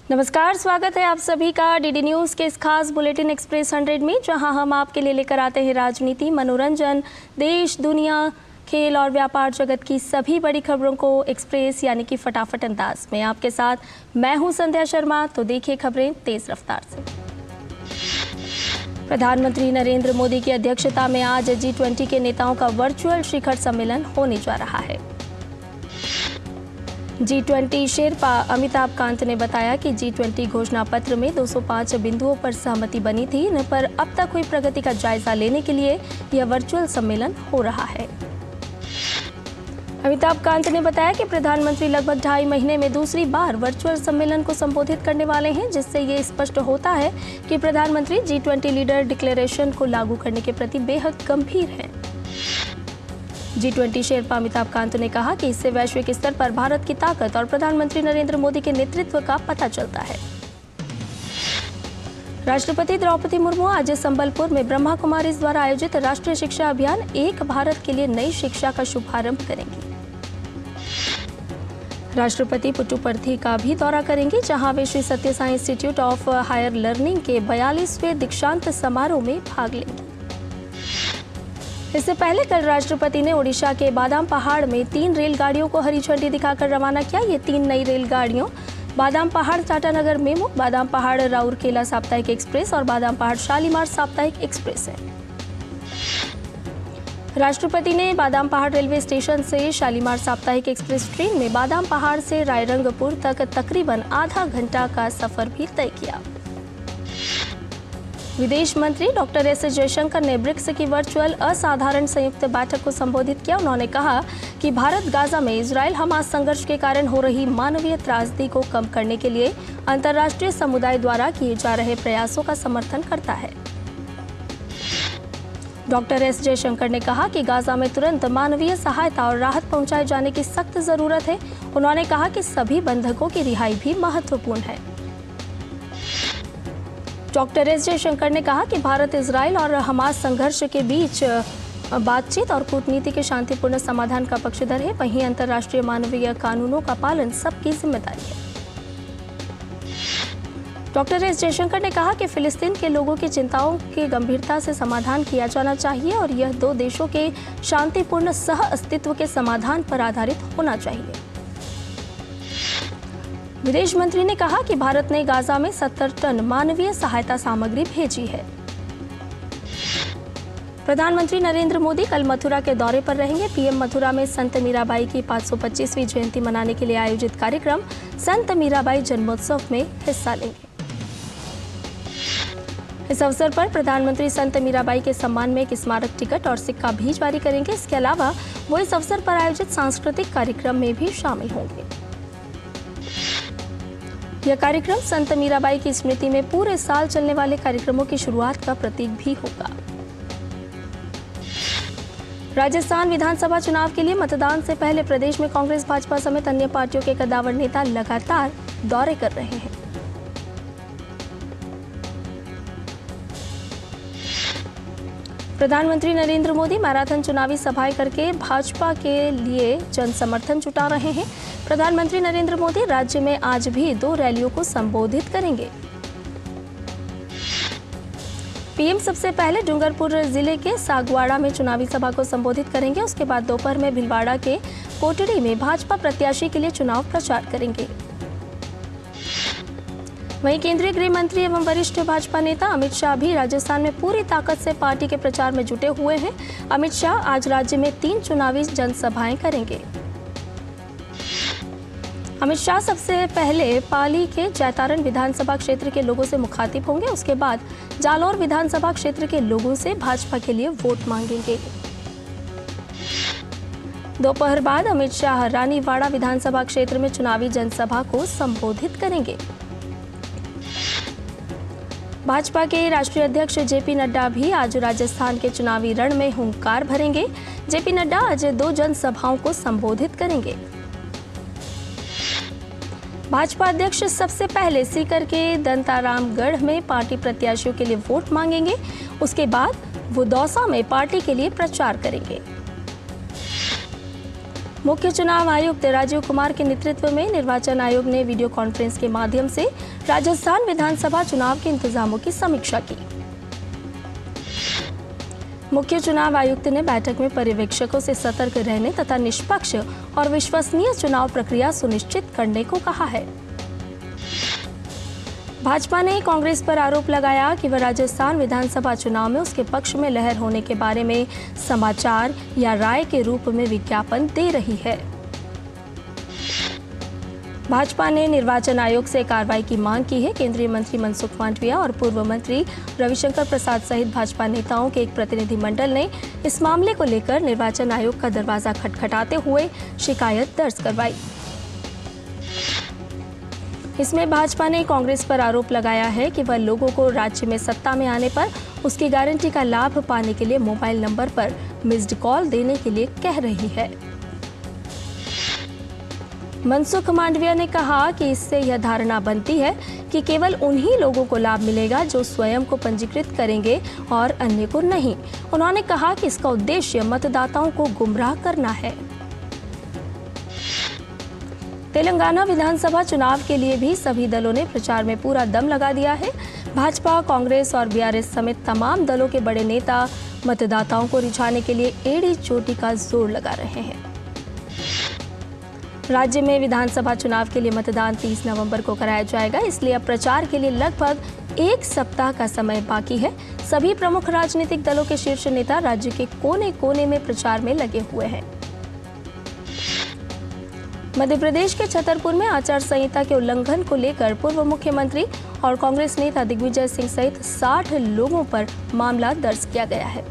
नमस्कार, स्वागत है आप सभी का डीडी न्यूज़ के इस खास बुलेटिन एक्सप्रेस 100 में, जहां हम आपके लिए लेकर आते हैं राजनीति, मनोरंजन, देश, दुनिया, खेल और व्यापार जगत की सभी बड़ी खबरों को एक्सप्रेस यानी कि फटाफट अंदाज में। आपके साथ मैं हूं संध्या शर्मा। तो देखिए खबरें तेज रफ्तार से। प्रधानमंत्री नरेंद्र मोदी की अध्यक्षता में आज G20 के नेताओं का वर्चुअल शिखर सम्मेलन होने जा रहा है। G20 शेरपा अमिताभ कांत ने बताया कि G20 घोषणा पत्र में 205 बिंदुओं पर सहमति बनी थी। इन पर अब तक हुई प्रगति का जायजा लेने के लिए यह वर्चुअल सम्मेलन हो रहा है। अमिताभ कांत ने बताया कि प्रधानमंत्री लगभग 2.5 महीने में दूसरी बार वर्चुअल सम्मेलन को संबोधित करने वाले हैं, जिससे ये स्पष्ट होता है कि प्रधानमंत्री G20 लीडर डिक्लेरेशन को लागू करने के प्रति बेहद गंभीर हैं। G20 शेरपा अमिताभ कांत ने कहा कि इससे वैश्विक स्तर पर भारत की ताकत और प्रधानमंत्री नरेंद्र मोदी के नेतृत्व का पता चलता है। राष्ट्रपति द्रौपदी मुर्मू आज संबलपुर में ब्रह्मा कुमारीज द्वारा आयोजित राष्ट्रीय शिक्षा अभियान एक भारत के लिए नई शिक्षा का शुभारंभ करेंगी। राष्ट्रपति पुट्टुपर्थी का भी दौरा करेंगी, जहां वे Shri Sathya Sai institute of higher learning के 42वें दीक्षांत समारोह में भाग लेंगी। इससे पहले कल राष्ट्रपति ने ओडिशा के बादाम पहाड़ में 3 रेलगाड़ियों को हरी झंडी दिखाकर रवाना किया। ये 3 नई रेलगाड़ियों बादाम पहाड़ टाटानगर मेमो, बादाम पहाड़ राउरकेला साप्ताहिक एक्सप्रेस और बादाम पहाड़ शालीमार साप्ताहिक एक्सप्रेस है। राष्ट्रपति ने बादाम पहाड़ रेलवे स्टेशन से शालीमार साप्ताहिक एक्सप्रेस ट्रेन में बादाम पहाड़ से रायरंगपुर तक तकरीबन आधा घंटा का सफर भी तय किया। विदेश मंत्री डॉक्टर एस जयशंकर ने ब्रिक्स की वर्चुअल असाधारण संयुक्त बैठक को संबोधित किया। उन्होंने कहा कि भारत गाजा में इजराइल हमास संघर्ष के कारण हो रही मानवीय त्रासदी को कम करने के लिए अंतर्राष्ट्रीय समुदाय द्वारा किए जा रहे प्रयासों का समर्थन करता है। डॉक्टर एस जयशंकर ने कहा कि गाजा में तुरंत मानवीय सहायता और राहत पहुंचाए जाने की सख्त जरूरत है। उन्होंने कहा कि सभी बंधकों की रिहाई भी महत्वपूर्ण है। डॉक्टर एस जयशंकर ने कहा कि भारत इजराइल और हमास संघर्ष के बीच बातचीत और कूटनीति के शांतिपूर्ण समाधान का पक्षधर है। वहीं अंतर्राष्ट्रीय मानवीय कानूनों का पालन सबकी जिम्मेदारी है। डॉक्टर एस जयशंकर ने कहा कि फिलिस्तीन के लोगों की चिंताओं के गंभीरता से समाधान किया जाना चाहिए और यह 2 देशों के शांतिपूर्ण सह अस्तित्व के समाधान पर आधारित होना चाहिए। विदेश मंत्री ने कहा कि भारत ने गाजा में 70 टन मानवीय सहायता सामग्री भेजी है। प्रधानमंत्री नरेंद्र मोदी कल मथुरा के दौरे पर रहेंगे। पीएम मथुरा में संत मीराबाई की 525वीं जयंती मनाने के लिए आयोजित कार्यक्रम संत मीराबाई जन्मोत्सव में हिस्सा लेंगे। इस अवसर पर प्रधानमंत्री संत मीराबाई के सम्मान में एक स्मारक टिकट और सिक्का भी जारी करेंगे। इसके अलावा वो इस अवसर पर आयोजित सांस्कृतिक कार्यक्रम में भी शामिल होंगे। यह कार्यक्रम संत मीराबाई की स्मृति में पूरे साल चलने वाले कार्यक्रमों की शुरुआत का प्रतीक भी होगा। राजस्थान विधानसभा चुनाव के लिए मतदान से पहले प्रदेश में कांग्रेस, भाजपा समेत अन्य पार्टियों के कद्दावर नेता लगातार दौरे कर रहे हैं। प्रधानमंत्री नरेंद्र मोदी मैराथन चुनावी सभाएं करके भाजपा के लिए जन समर्थन जुटा रहे हैं। प्रधानमंत्री नरेंद्र मोदी राज्य में आज भी 2 रैलियों को संबोधित करेंगे। पीएम सबसे पहले डूंगरपुर जिले के सागवाड़ा में चुनावी सभा को संबोधित करेंगे। उसके बाद दोपहर में भिलवाड़ा के कोटड़ी में भाजपा प्रत्याशी के लिए चुनाव प्रचार करेंगे। वहीं केंद्रीय गृह मंत्री एवं वरिष्ठ भाजपा नेता अमित शाह भी राजस्थान में पूरी ताकत से पार्टी के प्रचार में जुटे हुए हैं। अमित शाह आज राज्य में 3 चुनावी जनसभाएं करेंगे। अमित शाह सबसे पहले पाली के जैतारण विधानसभा क्षेत्र के लोगों से मुखातिब होंगे। उसके बाद जालौर विधानसभा क्षेत्र के लोगों से भाजपा के लिए वोट मांगेंगे। दोपहर बाद अमित शाह रानीवाड़ा विधानसभा क्षेत्र में चुनावी जनसभा को संबोधित करेंगे। भाजपा के राष्ट्रीय अध्यक्ष जेपी नड्डा भी आज राजस्थान के चुनावी रण में हुंकार भरेंगे। जेपी नड्डा आज 2 जनसभाओं को संबोधित करेंगे। भाजपा अध्यक्ष सबसे पहले सीकर के दंतारामगढ़ में पार्टी प्रत्याशियों के लिए वोट मांगेंगे। उसके बाद वो दौसा में पार्टी के लिए प्रचार करेंगे। मुख्य चुनाव आयुक्त राजीव कुमार के नेतृत्व में निर्वाचन आयोग ने वीडियो कॉन्फ्रेंस के माध्यम से राजस्थान विधानसभा चुनाव के इंतजामों की समीक्षा की। मुख्य चुनाव आयुक्त ने बैठक में पर्यवेक्षकों से सतर्क रहने तथा निष्पक्ष और विश्वसनीय चुनाव प्रक्रिया सुनिश्चित करने को कहा है। भाजपा ने कांग्रेस पर आरोप लगाया कि वह राजस्थान विधानसभा चुनाव में उसके पक्ष में लहर होने के बारे में समाचार या राय के रूप में विज्ञापन दे रही है। भाजपा ने निर्वाचन आयोग से कार्रवाई की मांग की है। केंद्रीय मंत्री मनसुख मांडविया और पूर्व मंत्री रविशंकर प्रसाद सहित भाजपा नेताओं के एक प्रतिनिधिमंडल ने इस मामले को लेकर निर्वाचन आयोग का दरवाजा खटखटाते हुए शिकायत दर्ज करवाई। इसमें भाजपा ने कांग्रेस पर आरोप लगाया है कि वह लोगों को राज्य में सत्ता में आने पर उसकी गारंटी का लाभ पाने के लिए मोबाइल नंबर पर मिस्ड कॉल देने के लिए कह रही है। मनसुख मांडविया ने कहा कि इससे यह धारणा बनती है कि केवल उन्हीं लोगों को लाभ मिलेगा जो स्वयं को पंजीकृत करेंगे और अन्य को नहीं। उन्होंने कहा कि इसका उद्देश्य मतदाताओं को गुमराह करना है। तेलंगाना विधानसभा चुनाव के लिए भी सभी दलों ने प्रचार में पूरा दम लगा दिया है। भाजपा, कांग्रेस और बीआरएस समेत तमाम दलों के बड़े नेता मतदाताओं को रिझाने के लिए एड़ी चोटी का जोर लगा रहे हैं। राज्य में विधानसभा चुनाव के लिए मतदान 30 नवंबर को कराया जाएगा, इसलिए अब प्रचार के लिए लगभग एक सप्ताह का समय बाकी है। सभी प्रमुख राजनीतिक दलों के शीर्ष नेता राज्य के कोने कोने में प्रचार में लगे हुए हैं। मध्य प्रदेश के छतरपुर में आचार संहिता के उल्लंघन को लेकर पूर्व मुख्यमंत्री और कांग्रेस नेता दिग्विजय सिंह सहित 60 लोगों पर मामला दर्ज किया गया है।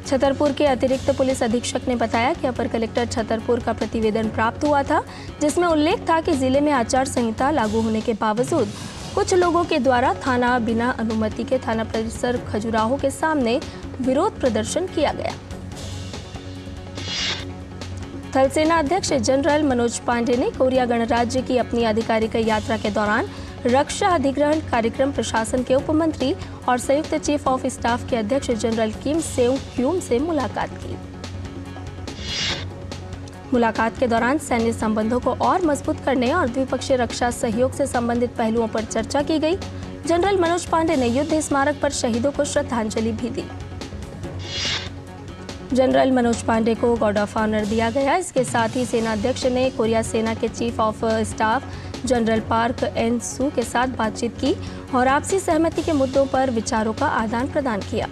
छतरपुर के अतिरिक्त पुलिस अधीक्षक ने बताया कि अपर कलेक्टर छतरपुर का प्रतिवेदन प्राप्त हुआ था, जिसमें उल्लेख था कि जिले में आचार संहिता लागू होने के बावजूद कुछ लोगों के द्वारा थाना बिना अनुमति के थाना परिसर खजुराहो के सामने विरोध प्रदर्शन किया गया। थल सेना अध्यक्ष जनरल मनोज पांडे ने कोरिया गणराज्य की अपनी आधिकारिक यात्रा के दौरान रक्षा अधिग्रहण कार्यक्रम प्रशासन के उप मंत्री और संयुक्त चीफ ऑफ स्टाफ के अध्यक्ष जनरल किम सेऊंग क्यूम से मुलाकात की। मुलाकात के दौरान सैन्य संबंधों को और मजबूत करने और द्विपक्षीय रक्षा सहयोग से संबंधित पहलुओं पर चर्चा की गई। जनरल मनोज पांडे ने युद्ध स्मारक पर शहीदों को श्रद्धांजलि भी दी। जनरल मनोज पांडे को गार्ड ऑफ ऑनर दिया गया। इसके साथ ही सेना अध्यक्ष ने कोरिया सेना के chief of staff general Park An Su के साथ बातचीत की और आपसी सहमति के मुद्दों पर विचारों का आदान प्रदान किया।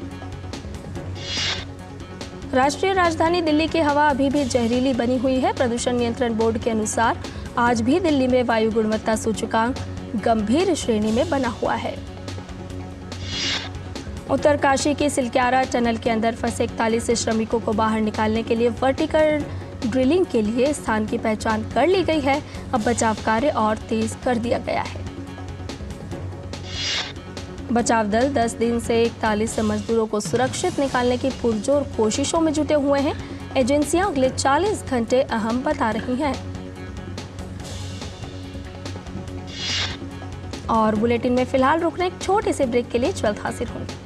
राष्ट्रीय राजधानी दिल्ली की हवा अभी भी जहरीली बनी हुई है। प्रदूषण नियंत्रण बोर्ड के अनुसार आज भी दिल्ली में वायु गुणवत्ता सूचकांक गंभीर श्रेणी में बना हुआ है। उत्तरकाशी के सिलक्यारा टनल के अंदर फंसे 41 श्रमिकों को बाहर निकालने के लिए वर्टिकल ड्रिलिंग के लिए स्थान की पहचान कर ली गई है। अब बचाव कार्य और तेज कर दिया गया है। बचाव दल 10 दिन से 41 मजदूरों को सुरक्षित निकालने की पुरजोर कोशिशों में जुटे हुए हैं। एजेंसियां अगले 40 घंटे अहम बता रही हैं। और बुलेटिन में फिलहाल रुकने एक छोटे से ब्रेक के लिए जल्द हाजिर होंगे।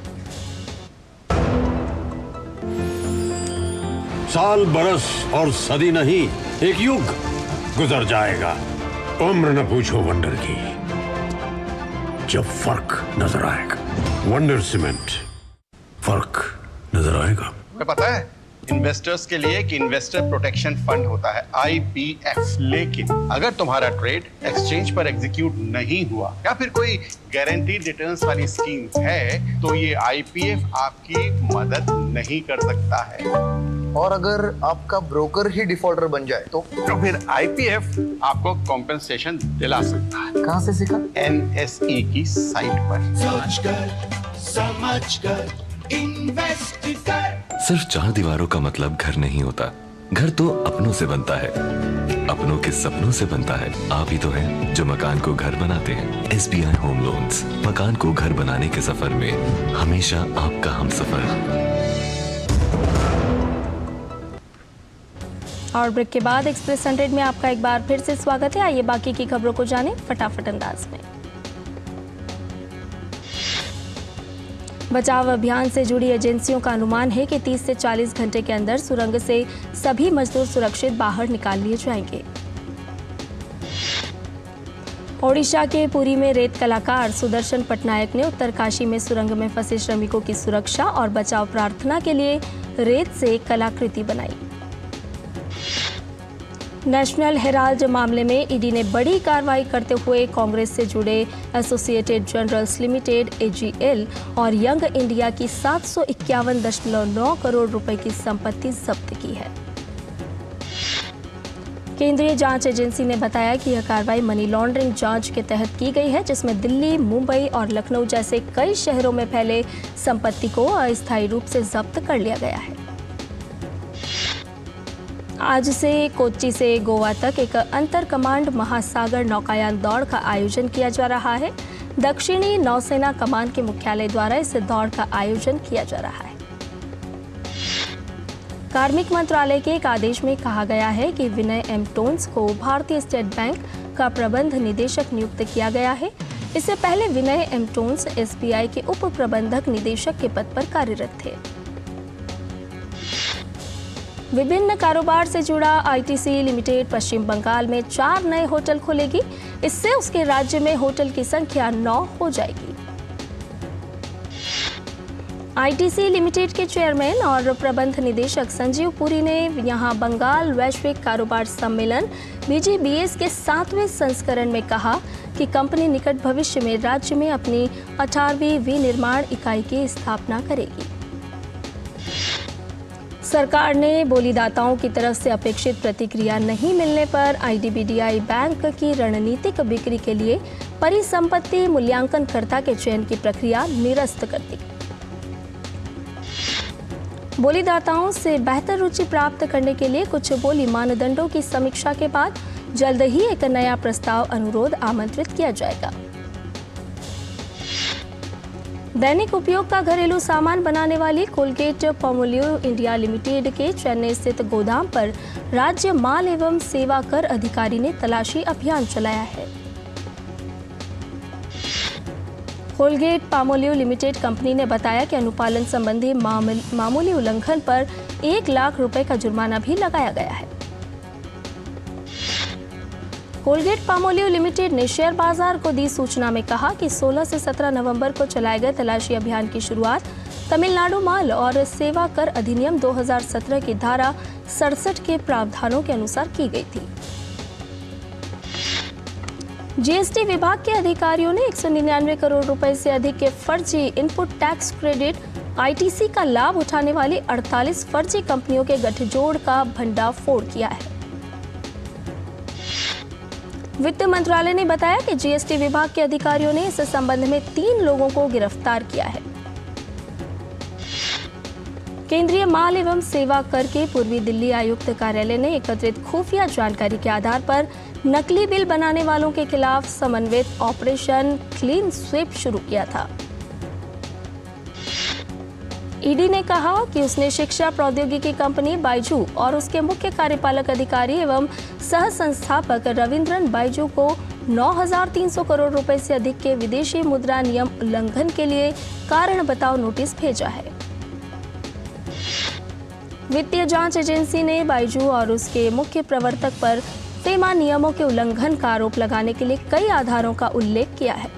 साल, बरस और सदी नहीं, एक युग गुजर जाएगा। उम्र न पूछो वंडर की, जब फर्क नजर आएगा। वंडर सीमेंट, फर्क नजर आएगा। तुम्हें पता है इन्वेस्टर्स के लिए एक इन्वेस्टर प्रोटेक्शन फंड होता है IPF, लेकिन अगर तुम्हारा ट्रेड एक्सचेंज पर एग्जीक्यूट नहीं हुआ या फिर कोई गारंटीड रिटर्न्स वाली स्कीम्स है तो ये IPF आपकी मदद नहीं कर सकता है। और अगर आपका ब्रोकर ही डिफॉल्टर बन जाए तो फिर IPF आपको कॉम्पेंसेशन दिला सकता है। कहाँ से सीखा? NSE की साइट पर। सोच कर, समझ कर, इन्वेस्ट कर। सिर्फ 4 दीवारों का मतलब घर नहीं होता। घर तो अपनों से बनता है, अपनों के सपनों से बनता है। आप ही तो हैं जो मकान को घर बनाते हैं। SBI होम लोन्स, मकान को घर बनाने के सफर में हमेशा आपका हमसफर। और ब्रेक के बाद एक्सप्रेस 100 में आपका एक बार फिर से स्वागत है। आइए बाकी की खबरों को जानें फटाफट अंदाज में। बचाव अभियान से जुड़ी एजेंसियों का अनुमान है कि 30 से 40 घंटे के अंदर सुरंग से सभी मजदूर सुरक्षित बाहर निकाल लिए जाएंगे। ओडिशा के पुरी में रेत कलाकार सुदर्शन पटनायक ने उत्तरकाशी में सुरंग में फंसे श्रमिकों की सुरक्षा और बचाव प्रार्थना के लिए रेत से कलाकृति बनाई। नेशनल हेराल्ड मामले में ईडी ने बड़ी कार्रवाई करते हुए कांग्रेस से जुड़े एसोसिएटेड जर्नल्स लिमिटेड एजीएल और यंग इंडिया की 751.9 करोड़ रुपए की संपत्ति जब्त की है। केंद्रीय जांच एजेंसी ने बताया कि यह कार्रवाई मनी लॉन्ड्रिंग जांच के तहत की गई है, जिसमें दिल्ली, मुंबई और लखनऊ जैसे कई शहरों में फैले संपत्ति को अस्थायी रूप से जब्त कर लिया गया है। आज से कोच्चि से गोवा तक एक अंतर कमांड महासागर नौकायान दौड़ का आयोजन किया जा रहा है। दक्षिणी नौसेना कमान के मुख्यालय द्वारा इस दौड़ का आयोजन किया जा रहा है। कार्मिक मंत्रालय के एक आदेश में कहा गया है कि विनय एम टोन्स को भारतीय स्टेट बैंक का प्रबंध निदेशक नियुक्त किया गया है। इससे पहले विनय एम टोन्स एसबीआई के उप प्रबंधक निदेशक के पद पर कार्यरत थे। विभिन्न कारोबार से जुड़ा आईटीसी लिमिटेड पश्चिम बंगाल में 4 नए होटल खोलेगी। इससे उसके राज्य में होटल की संख्या 9 हो जाएगी। आईटीसी लिमिटेड के चेयरमैन और प्रबंध निदेशक संजीव पुरी ने यहां बंगाल वैश्विक कारोबार सम्मेलन BGBS के 7वें संस्करण में कहा कि कंपनी निकट भविष्य में राज्य में अपनी 18वीं विनिर्माण इकाई की स्थापना करेगी। सरकार ने बोलीदाताओं की तरफ से अपेक्षित प्रतिक्रिया नहीं मिलने पर IDBI बैंक की रणनीतिक बिक्री के लिए परिसंपत्ति मूल्यांकनकर्ता के चयन की प्रक्रिया निरस्त कर दी। बोलीदाताओं से बेहतर रुचि प्राप्त करने के लिए कुछ बोली मानदंडों की समीक्षा के बाद जल्द ही एक नया प्रस्ताव अनुरोध आमंत्रित किया जाएगा। दैनिक उपयोग का घरेलू सामान बनाने वाली कोलगेट पामोलिव इंडिया लिमिटेड के चेन्नई स्थित गोदाम पर राज्य माल एवं सेवा कर अधिकारी ने तलाशी अभियान चलाया है। कोलगेट पामोलिव लिमिटेड कंपनी ने बताया कि अनुपालन संबंधी मामूली उल्लंघन पर 1 लाख रुपए का जुर्माना भी लगाया गया है। कोलगेट पामोलिव लिमिटेड ने शेयर बाजार को दी सूचना में कहा कि 16 से 17 नवंबर को चलाए गए तलाशी अभियान की शुरुआत तमिलनाडु माल और सेवा कर अधिनियम 2017 की धारा 67 के प्रावधानों के अनुसार की गई थी। जीएसटी विभाग के अधिकारियों ने 199 करोड़ रुपए से अधिक के फर्जी इनपुट टैक्स क्रेडिट आईटीसी का लाभ उठाने वाली 48 फर्जी कंपनियों के गठजोड़ का भंडाफोड़ किया है। वित्त मंत्रालय ने बताया कि जीएसटी विभाग के अधिकारियों ने इस संबंध में 3 लोगों को गिरफ्तार किया है। केंद्रीय माल एवं सेवा कर के पूर्वी दिल्ली आयुक्त कार्यालय ने एकत्रित खुफिया जानकारी के आधार पर नकली बिल बनाने वालों के खिलाफ समन्वित ऑपरेशन क्लीन स्वीप शुरू किया था। ईडी ने कहा कि उसने शिक्षा प्रौद्योगिकी कंपनी बायजू और उसके मुख्य कार्यपालक अधिकारी एवं सह संस्थापक रविंद्रन बायजू को 9,300 करोड़ रुपए से अधिक के विदेशी मुद्रा नियम उल्लंघन के लिए कारण बताओ नोटिस भेजा है। वित्तीय जांच एजेंसी ने बायजू और उसके मुख्य प्रवर्तक पर फेमा नियमों के उल्लंघन का आरोप लगाने के लिए कई आधारों का उल्लेख किया है।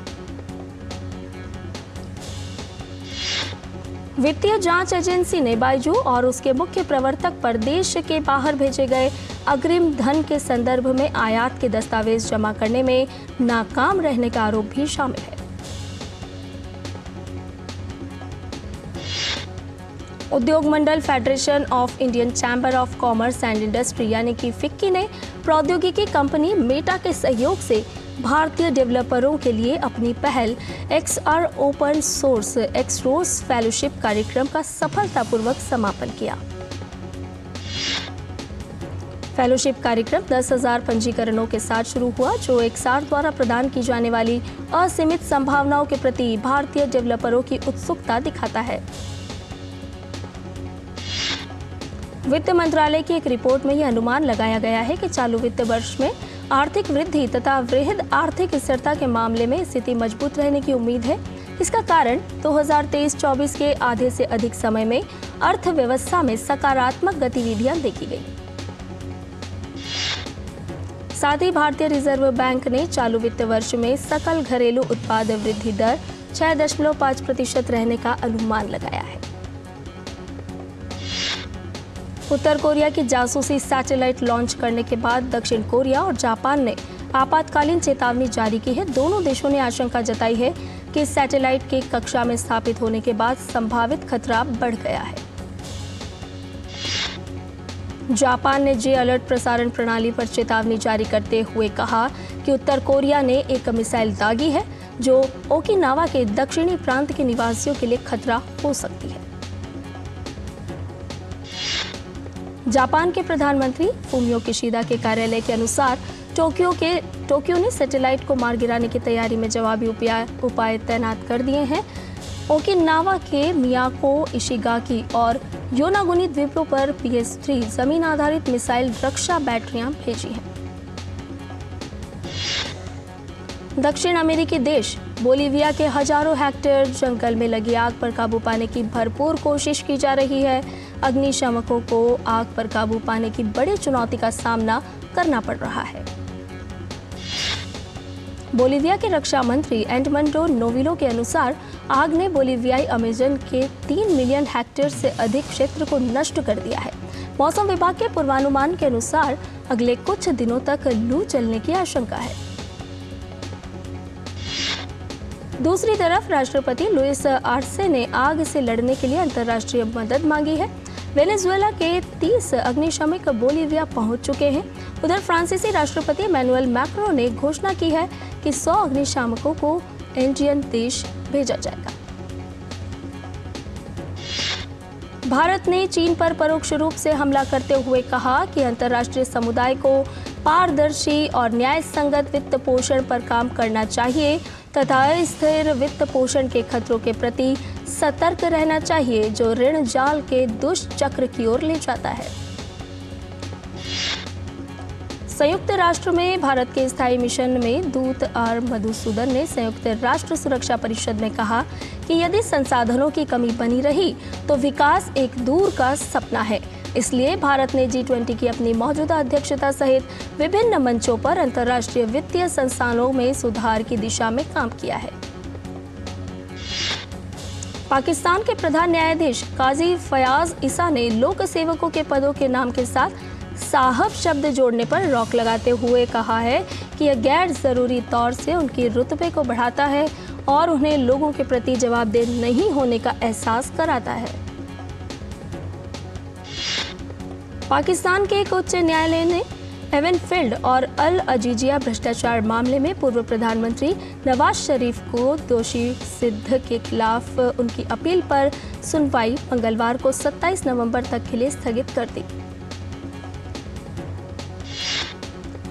वित्तीय जांच एजेंसी ने बायजू और उसके मुख्य प्रवर्तक पर देश के बाहर भेजे गए अग्रिम धन के संदर्भ में आयात के दस्तावेज जमा करने में नाकाम रहने का आरोप भी शामिल है। उद्योग मंडल federation of Indian chamber of commerce and industry यानी कि फिक्की ने प्रौद्योगिकी कंपनी मेटा के सहयोग से भारतीय डेवलपरों के लिए अपनी पहल XR ओपन सोर्स एक्सरोस फेलोशिप कार्यक्रम का सफलतापूर्वक समापन किया। फेलोशिप कार्यक्रम 10,000 पंजीकरणों के साथ शुरू हुआ, जो XR द्वारा प्रदान की जाने वाली असीमित संभावनाओं के प्रति भारतीय डेवलपरों की उत्सुकता दिखाता है। वित्त मंत्रालय की एक रिपोर्ट में यह अनुमान लगाया गया है कि चालू वित्त वर्ष में आर्थिक वृद्धि तथा वृहद आर्थिक स्थिरता के मामले में स्थिति मजबूत रहने की उम्मीद है। इसका कारण 2023-24 के आधे से अधिक समय में अर्थव्यवस्था में सकारात्मक गतिविधियां देखी गई। साथ ही भारतीय रिजर्व बैंक ने चालू वित्त वर्ष में सकल घरेलू उत्पाद वृद्धि दर 6.5% रहने का अनुमान लगाया है। उत्तर कोरिया की जासूसी सैटेलाइट लॉन्च करने के बाद दक्षिण कोरिया और जापान ने आपातकालीन चेतावनी जारी की है। दोनों देशों ने आशंका जताई है कि सैटेलाइट के कक्षा में स्थापित होने के बाद संभावित खतरा बढ़ गया है। जापान ने जे अलर्ट प्रसारण प्रणाली पर चेतावनी जारी करते हुए कहा कि उत्तर कोरिया ने एक मिसाइल दागी है जो ओकिनावा के दक्षिणी प्रांत के निवासियों के लिए खतरा हो सकती है। जापान के प्रधानमंत्री फूमियो किशिदा के कार्यालय के अनुसार टोक्यो ने सैटेलाइट को मार गिराने की तैयारी में जवाबी उपाय तैनात कर दिए हैं। ओकिनावा के मियाको इशिगाकी और योनागुनी द्वीपों पर PS-3 जमीन आधारित मिसाइल रक्षा बैटरियां भेजी हैं। दक्षिण अमेरिकी देश बोलीविया के हजारों हेक्टेयर जंगल में लगी आग पर काबू पाने की भरपूर कोशिश की जा रही है। अग्निशामकों को आग पर काबू पाने की बड़ी चुनौती का सामना करना पड़ रहा है। बोलीविया के रक्षा मंत्री एडमंडो नोविलो के अनुसार आग ने बोलीवियाई अमेजन के 3 मिलियन हेक्टेयर से अधिक क्षेत्र को नष्ट कर दिया है। मौसम विभाग के पूर्वानुमान के अनुसार अगले कुछ दिनों तक लू चलने की आशंका है। दूसरी तरफ राष्ट्रपति लुइस आर्से ने आग से लड़ने के लिए अंतर्राष्ट्रीय मदद मांगी है। वेनेजुएला के 30 अग्निशमक बोलीविया पहुंच चुके हैं। उधर फ्रांसीसी राष्ट्रपति मैनुएल मैक्रो ने घोषणा की है कि 100 अग्निशामकों को एंडियन देश भेजा जाएगा। भारत ने चीन पर परोक्ष रूप से हमला करते हुए कहा कि अंतर्राष्ट्रीय समुदाय को पारदर्शी और न्याय संगत वित्त पोषण पर काम करना चाहिए तथा स्थिर वित्त पोषण के खतरों के प्रति सतर्क रहना चाहिए जो ऋण जाल के दुष्चक्र की ओर ले जाता है। संयुक्त राष्ट्र में भारत के स्थायी मिशन में दूत आर मधुसूदन ने संयुक्त राष्ट्र सुरक्षा परिषद में कहा कि यदि संसाधनों की कमी बनी रही तो विकास एक दूर का सपना है। इसलिए भारत ने G20 की अपनी मौजूदा अध्यक्षता सहित विभिन्न मंचों पर अंतर्राष्ट्रीय वित्तीय संस्थानों में सुधार की दिशा में काम किया है। पाकिस्तान के प्रधान न्यायाधीश काजी फयाज ईसा ने लोक सेवकों के पदों के नाम के साथ साहब शब्द जोड़ने पर रोक लगाते हुए कहा है कि यह गैर जरूरी तौर से उनकी रुतबे को बढ़ाता है और उन्हें लोगों के प्रति जवाबदेह नहीं होने का एहसास कराता है। पाकिस्तान के एक उच्च न्यायालय ने एवनफील्ड और अल अजीजिया भ्रष्टाचार मामले में पूर्व प्रधानमंत्री नवाज शरीफ को दोषी सिद्ध के खिलाफ उनकी अपील पर सुनवाई मंगलवार को 27 नवंबर तक के लिए स्थगित कर दी।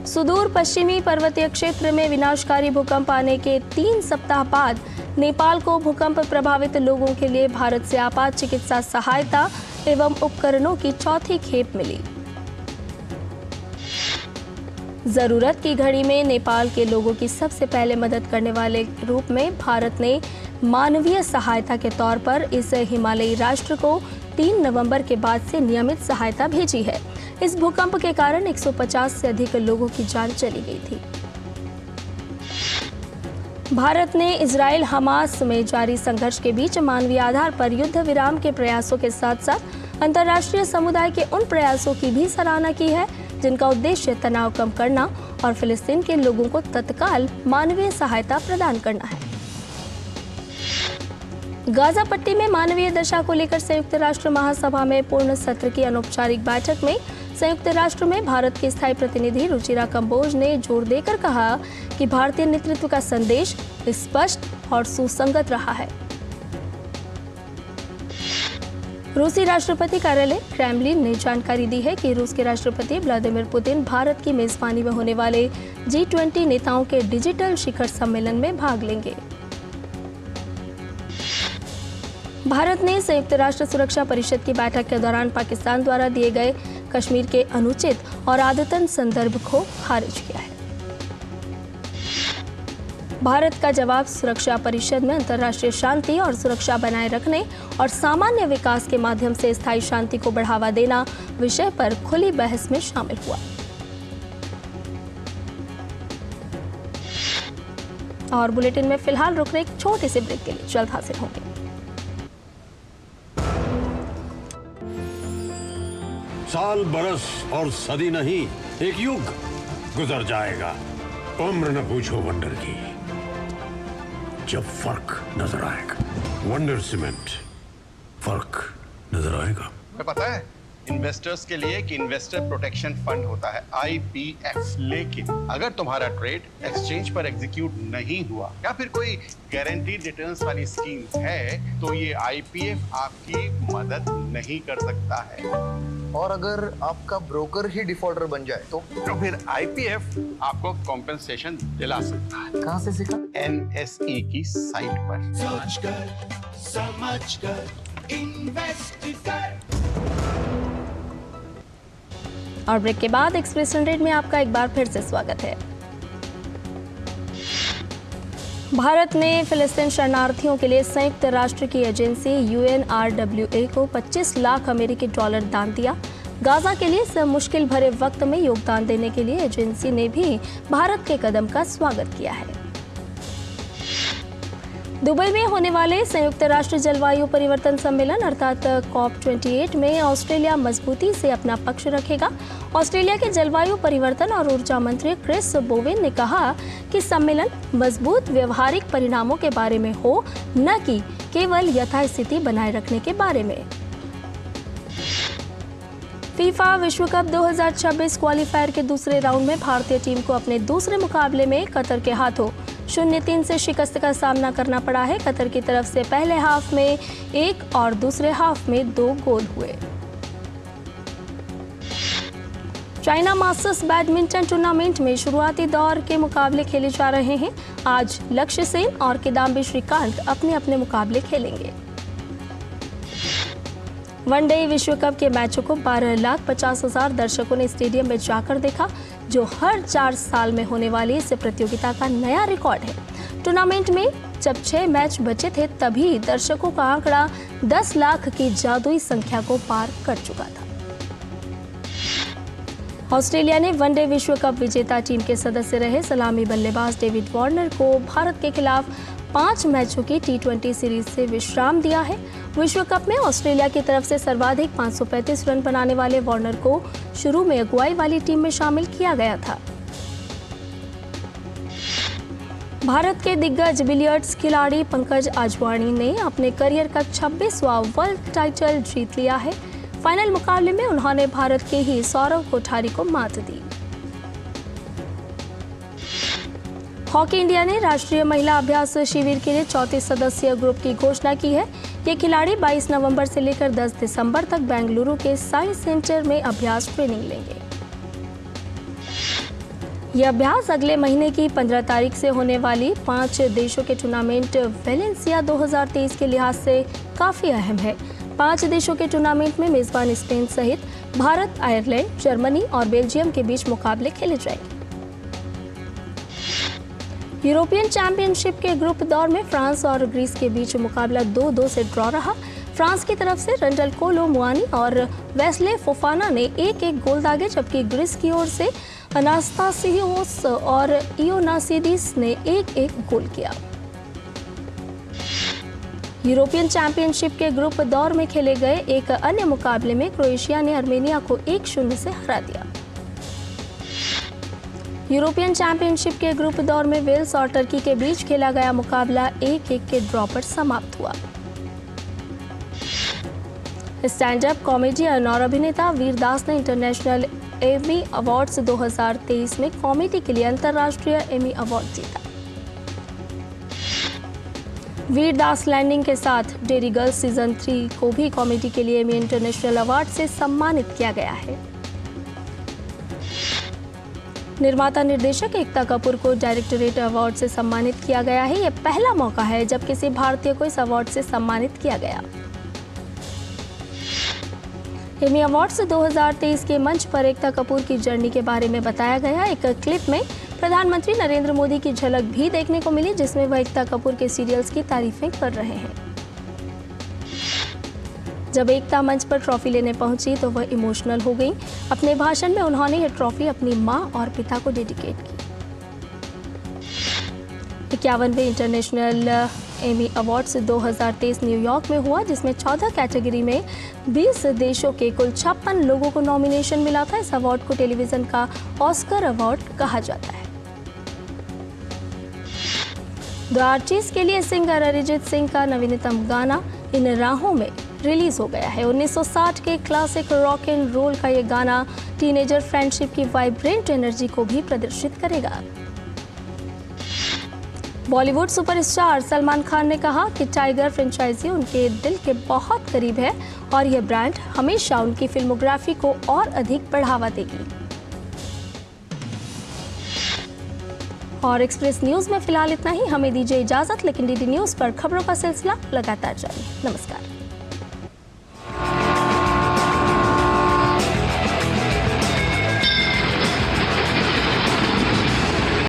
सुदूर पश्चिमी पर्वतीय क्षेत्र में विनाशकारी भूकंप आने के 3 सप्ताह बाद नेपाल को भूकंप प्रभावित लोगों के लिए भारत से आपात चिकित्सा सहायता एवं उपकरणों की चौथी खेप मिली। जरूरत की घड़ी में नेपाल के लोगों की सबसे पहले मदद करने वाले रूप में भारत ने मानवीय सहायता के तौर पर इस हिमालयी राष्ट्र को 3 नवंबर के बाद से नियमित सहायता भेजी है। इस भूकंप के कारण 150 से अधिक लोगों की जान चली गई थी। भारत ने इजराइल हमास में जारी संघर्ष के बीच मानवीय आधार पर युद्ध विराम के प्रयासों के साथ साथ अंतर्राष्ट्रीय समुदाय के उन प्रयासों की भी सराहना की है जिनका उद्देश्य तनाव कम करना और फिलिस्तीन के लोगों को तत्काल मानवीय सहायता प्रदान करना है। गाजा पट्टी में मानवीय दशा को लेकर संयुक्त राष्ट्र महासभा में पूर्ण सत्र की अनौपचारिक बैठक में संयुक्त राष्ट्र में भारत के स्थायी प्रतिनिधि रुचिरा कंबोज ने जोर देकर कहा कि भारतीय नेतृत्व का संदेश स्पष्ट और सुसंगत रहा है। रूसी राष्ट्रपति कार्यालय क्रेमलिन ने जानकारी दी है कि रूस के राष्ट्रपति व्लादिमीर पुतिन भारत की मेजबानी में होने वाले G20 नेताओं के डिजिटल शिखर सम्मेलन में भाग लेंगे। भारत ने संयुक्त राष्ट्र सुरक्षा परिषद की बैठक के दौरान पाकिस्तान द्वारा दिए गए कश्मीर के अनुचित और आदतन संदर्भ को खारिज किया है। भारत का जवाब सुरक्षा परिषद में अंतर्राष्ट्रीय शांति और सुरक्षा बनाए रखने और सामान्य विकास के माध्यम से स्थायी शांति को बढ़ावा देना विषय पर खुली बहस में शामिल हुआ। और बुलेटिन में फिलहाल रुक रहे एक छोटे से ब्रेक के लिए जल्द हाजिर होंगे। साल बरस और सदी नहीं, एक युग गुजर जाएगा। उम्र न पूछो वंडर की, जब फर्क नजर आएगा। वंडर सीमेंट, फर्क नजर आएगा। तुम्हें पता है इन्वेस्टर्स के लिए कि इन्वेस्टर प्रोटेक्शन फंड होता है IPF, लेकिन अगर तुम्हारा ट्रेड एक्सचेंज पर एग्जीक्यूट नहीं हुआ या फिर कोई गारंटीड रिटर्न्स वाली स्कीम है तो ये IPF आपकी मदद नहीं कर सकता है। और अगर आपका ब्रोकर ही डिफॉल्टर बन जाए तो फिर IPF आपको कॉम्पेंसेशन दिला सकता है। कहाँ से सीखा? NSE की साइट पर। सोच कर समझ कर इन्वेस्ट कर। और ब्रेक के बाद एक्सप्रेस 100 में आपका एक बार फिर से स्वागत है। भारत ने फिलिस्तीन शरणार्थियों के लिए संयुक्त राष्ट्र की एजेंसी UNRWA को 25 लाख अमेरिकी डॉलर दान दिया। गाजा के लिए इस मुश्किल भरे वक्त में योगदान देने के लिए एजेंसी ने भी भारत के कदम का स्वागत किया है। दुबई में होने वाले संयुक्त राष्ट्र जलवायु परिवर्तन सम्मेलन अर्थात COP28 में ऑस्ट्रेलिया मजबूती से अपना पक्ष रखेगा। ऑस्ट्रेलिया के जलवायु परिवर्तन और ऊर्जा मंत्री क्रिस बोवेन ने कहा कि सम्मेलन मजबूत व्यवहारिक परिणामों के बारे में हो, न कि केवल यथास्थिति बनाए रखने के बारे में। फीफा विश्व कप 2026 क्वालीफायर के दूसरे राउंड में भारतीय टीम को अपने दूसरे मुकाबले में कतर के हाथों 0-3 से शिकस्त का सामना करना पड़ा है। कतर की तरफ से पहले हाफ में 1 और दूसरे हाफ में 2 गोल हुए। चाइना मास्टर्स बैडमिंटन टूर्नामेंट में शुरुआती दौर के मुकाबले खेले जा रहे हैं। आज लक्ष्य सेन और किदाम्बी श्रीकांत अपने अपने मुकाबले खेलेंगे। वनडे विश्व कप के मैचों को 12,50,000 दर्शकों ने स्टेडियम में जाकर देखा, जो हर 4 साल में होने वाली इस प्रतियोगिता का नया रिकॉर्ड है। टूर्नामेंट में जब 6 मैच बचे थे तभी दर्शकों का आंकड़ा 10 लाख की जादुई संख्या को पार कर चुका था। ऑस्ट्रेलिया ने वनडे विश्व कप विजेता टीम के सदस्य रहे सलामी बल्लेबाज डेविड वार्नर को भारत के खिलाफ 5 मैचों की T20 सीरीज से विश्राम दिया है। विश्व कप में ऑस्ट्रेलिया की तरफ से सर्वाधिक 535 रन बनाने वाले वार्नर को शुरू में अगुवाई वाली टीम में शामिल किया गया था। भारत के दिग्गज बिलियर्ड्स खिलाड़ी पंकज आजवाणी ने अपने करियर का 26वां वर्ल्ड टाइटल जीत लिया है। फाइनल मुकाबले में उन्होंने भारत के ही सौरव कोठारी को मात दी। हॉकी इंडिया ने राष्ट्रीय महिला अभ्यास शिविर के लिए 34 सदस्यीय ग्रुप की घोषणा की है। ये खिलाड़ी 22 नवंबर से लेकर 10 दिसंबर तक बेंगलुरु के साइंस सेंटर में अभ्यास ट्रेनिंग लेंगे। ये अभ्यास अगले महीने की 15 तारीख से होने वाली 5 देशों के टूर्नामेंट वेलेंसिया 2023 के लिहाज से काफी अहम है। 5 देशों के टूर्नामेंट में मेजबान स्पेन सहित भारत, आयरलैंड, जर्मनी और बेल्जियम के बीच मुकाबले खेले जाएंगे। यूरोपियन चैंपियनशिप के ग्रुप दौर में फ्रांस और ग्रीस के बीच मुकाबला 2-2 से ड्रॉ रहा। फ्रांस की तरफ से रंडल कोलो मुआनी और वेस्ले फोफाना ने 1-1 गोल दागे, जबकि ग्रीस की ओर से अनास्तासियोस और इयोनासिडिस ने 1-1 गोल किया। यूरोपियन चैंपियनशिप के ग्रुप दौर में खेले गए एक अन्य मुकाबले में क्रोएशिया ने अर्मेनिया को 1-0 से हरा दिया। यूरोपियन चैंपियनशिप के ग्रुप दौर में वेल्स और टर्की के बीच खेला गया मुकाबला 1-1 के ड्रॉ पर समाप्त हुआ। स्टैंड अप कॉमेडियन और अभिनेता वीरदास ने इंटरनेशनल एमी अवार्ड्स 2023 में कॉमेडी के लिए अंतर्राष्ट्रीय एमी अवार्ड जीता। वीरदास लैंडिंग के साथ डेरी गर्ल्स सीजन 3 को भी कॉमेडी के लिए एमी इंटरनेशनल अवार्ड से सम्मानित किया गया है। निर्माता निर्देशक एकता कपूर को डायरेक्टरेट अवार्ड से सम्मानित किया गया है। यह पहला मौका है जब किसी भारतीय को इस अवार्ड से सम्मानित किया गया। एमी अवार्ड्स 2023 के मंच पर एकता कपूर की जर्नी के बारे में बताया गया। एक क्लिप में प्रधानमंत्री नरेंद्र मोदी की झलक भी देखने को मिली, जिसमें वह एकता कपूर के सीरियल्स की तारीफें कर रहे हैं। जब एकता मंच पर ट्रॉफी लेने पहुंची तो वह इमोशनल हो गई। अपने भाषण में उन्होंने यह ट्रॉफी अपनी मां और पिता को डेडिकेट की। 51वें इंटरनेशनल एमी अवार्ड्स 2023 न्यूयॉर्क में हुआ, जिसमें 14 कैटेगरी में 20 देशों के कुल 56 लोगों को नॉमिनेशन मिला था। इस अवार्ड को टेलीविजन का ऑस्कर अवार्ड कहा जाता है। द आर्टिस्ट के लिए सिंगर अरिजीत सिंह का नवीनतम गाना इन राहों में रिलीज हो गया है। 1960 के क्लासिक रॉक एंड रोल का ये गाना टीनेजर फ्रेंडशिप की वाइब्रेंट एनर्जी को भी प्रदर्शित करेगा। बॉलीवुड सुपरस्टार सलमान खान ने कहा कि टाइगर फ्रेंचाइजी उनके दिल के बहुत करीब है और यह ब्रांड हमेशा उनकी फिल्मोग्राफी को और अधिक बढ़ावा देगी। और एक्सप्रेस न्यूज में फिलहाल इतना ही। हमें दीजिए इजाजत, लेकिन डीडी न्यूज पर खबरों का सिलसिला लगातार जारी। नमस्कार।